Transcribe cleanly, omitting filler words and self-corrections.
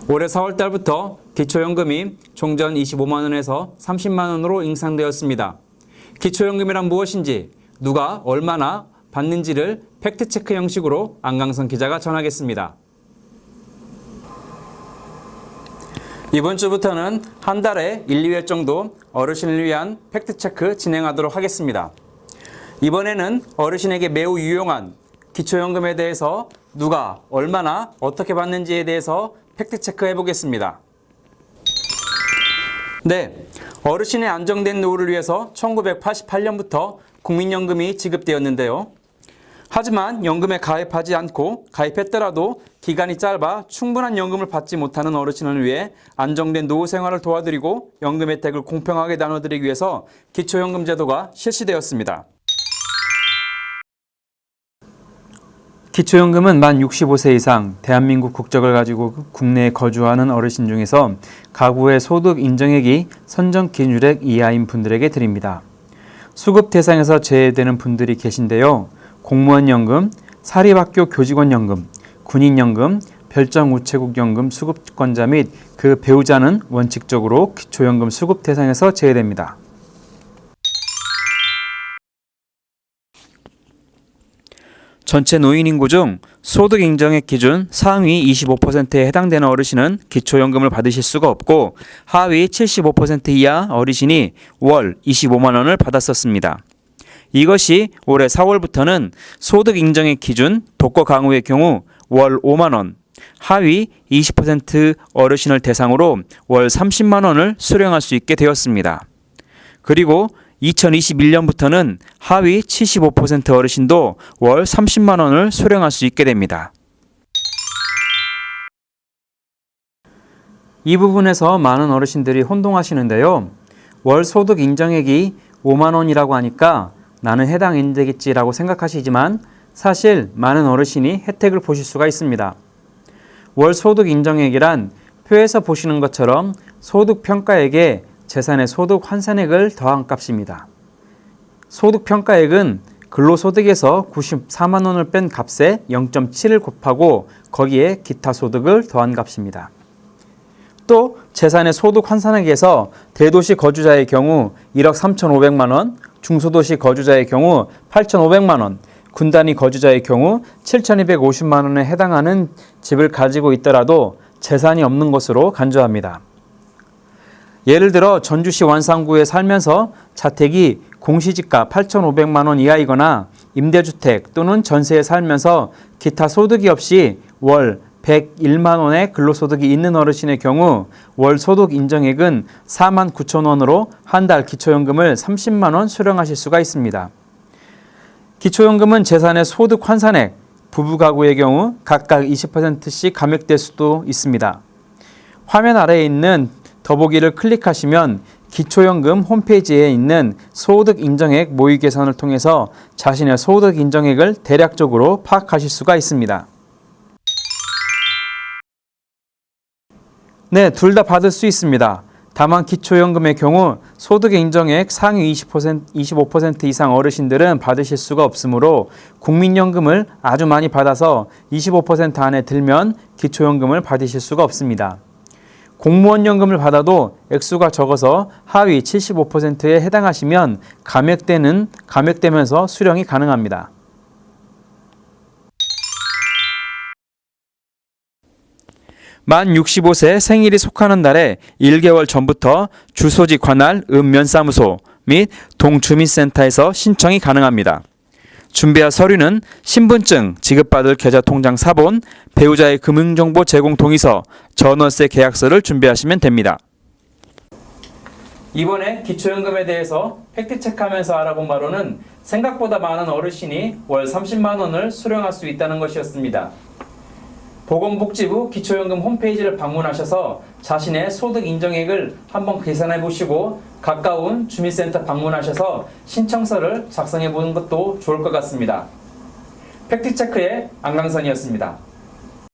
올해 4월달부터 기초연금이 종전 25만원에서 30만원으로 인상되었습니다. 기초연금이란 무엇인지, 누가 얼마나 받는지를 팩트체크 형식으로 안강선 기자가 전하겠습니다. 이번 주부터는 한 달에 1, 2회 정도 어르신을 위한 팩트체크 진행하도록 하겠습니다. 이번에는 어르신에게 매우 유용한 기초연금에 대해서 누가 얼마나 어떻게 받는지에 대해서 팩트체크 해보겠습니다. 네, 어르신의 안정된 노후를 위해서 1988년부터 국민연금이 지급되었는데요. 하지만 연금에 가입하지 않고 가입했더라도 기간이 짧아 충분한 연금을 받지 못하는 어르신을 위해 안정된 노후 생활을 도와드리고 연금 혜택을 공평하게 나눠드리기 위해서 기초연금 제도가 실시되었습니다. 기초연금은 만 65세 이상 대한민국 국적을 가지고 국내에 거주하는 어르신 중에서 가구의 소득 인정액이 선정 기준액 이하인 분들에게 드립니다. 수급 대상에서 제외되는 분들이 계신데요. 공무원연금, 사립학교 교직원연금, 군인연금, 별정우체국연금 수급권자 및 그 배우자는 원칙적으로 기초연금 수급 대상에서 제외됩니다. 전체 노인 인구 중 소득 인정액 기준 상위 25%에 해당되는 어르신은 기초연금을 받으실 수가 없고 하위 75% 이하 어르신이 월 25만 원을 받았었습니다. 이것이 올해 4월부터는 소득 인정액 기준 독거 강우의 경우 월 5만 원, 하위 20% 어르신을 대상으로 월 30만 원을 수령할 수 있게 되었습니다. 그리고 2021년부터는 하위 75% 어르신도 월 30만 원을 수령할 수 있게 됩니다. 이 부분에서 많은 어르신들이 혼동하시는데요. 월 소득 인정액이 5만 원이라고 하니까 나는 해당 안 되겠지라고 생각하시지만 사실 많은 어르신이 혜택을 보실 수가 있습니다. 월 소득 인정액이란 표에서 보시는 것처럼 소득평가액에 재산의 소득 환산액을 더한 값입니다. 소득평가액은 근로소득에서 94만 원을 뺀 값에 0.7을 곱하고 거기에 기타 소득을 더한 값입니다. 또 재산의 소득 환산액에서 대도시 거주자의 경우 1억 3,500만 원, 중소도시 거주자의 경우 8,500만 원, 군단위 거주자의 경우 7,250만 원에 해당하는 집을 가지고 있더라도 재산이 없는 것으로 간주합니다. 예를 들어 전주시 완산구에 살면서 자택이 공시지가 8,500만 원 이하이거나 임대주택 또는 전세에 살면서 기타 소득이 없이 월 101만 원의 근로소득이 있는 어르신의 경우 월 소득 인정액은 4만 9천 원으로 한 달 기초연금을 30만 원 수령하실 수가 있습니다. 기초연금은 재산의 소득 환산액, 부부 가구의 경우 각각 20%씩 감액될 수도 있습니다. 화면 아래에 있는 더보기를 클릭하시면 기초연금 홈페이지에 있는 소득 인정액 모의 계산을 통해서 자신의 소득 인정액을 대략적으로 파악하실 수가 있습니다. 네, 둘 다 받을 수 있습니다. 다만 기초연금의 경우 소득 인정액 상위 25% 이상 어르신들은 받으실 수가 없으므로 국민연금을 아주 많이 받아서 25% 안에 들면 기초연금을 받으실 수가 없습니다. 공무원연금을 받아도 액수가 적어서 하위 75%에 해당하시면 감액되면서 수령이 가능합니다. 만 65세 생일이 속하는 달에 1개월 전부터 주소지 관할 읍면사무소 및 동주민센터에서 신청이 가능합니다. 준비할 서류는 신분증, 지급받을 계좌통장 사본, 배우자의 금융정보 제공 동의서, 전월세 계약서를 준비하시면 됩니다. 이번에 기초연금에 대해서 팩트체크하면서 알아본 바로는 생각보다 많은 어르신이 월 30만 원을 수령할 수 있다는 것이었습니다. 보건복지부 기초연금 홈페이지를 방문하셔서 자신의 소득 인정액을 한번 계산해 보시고 가까운 주민센터 방문하셔서 신청서를 작성해 보는 것도 좋을 것 같습니다. 팩트체크의 안강선이었습니다.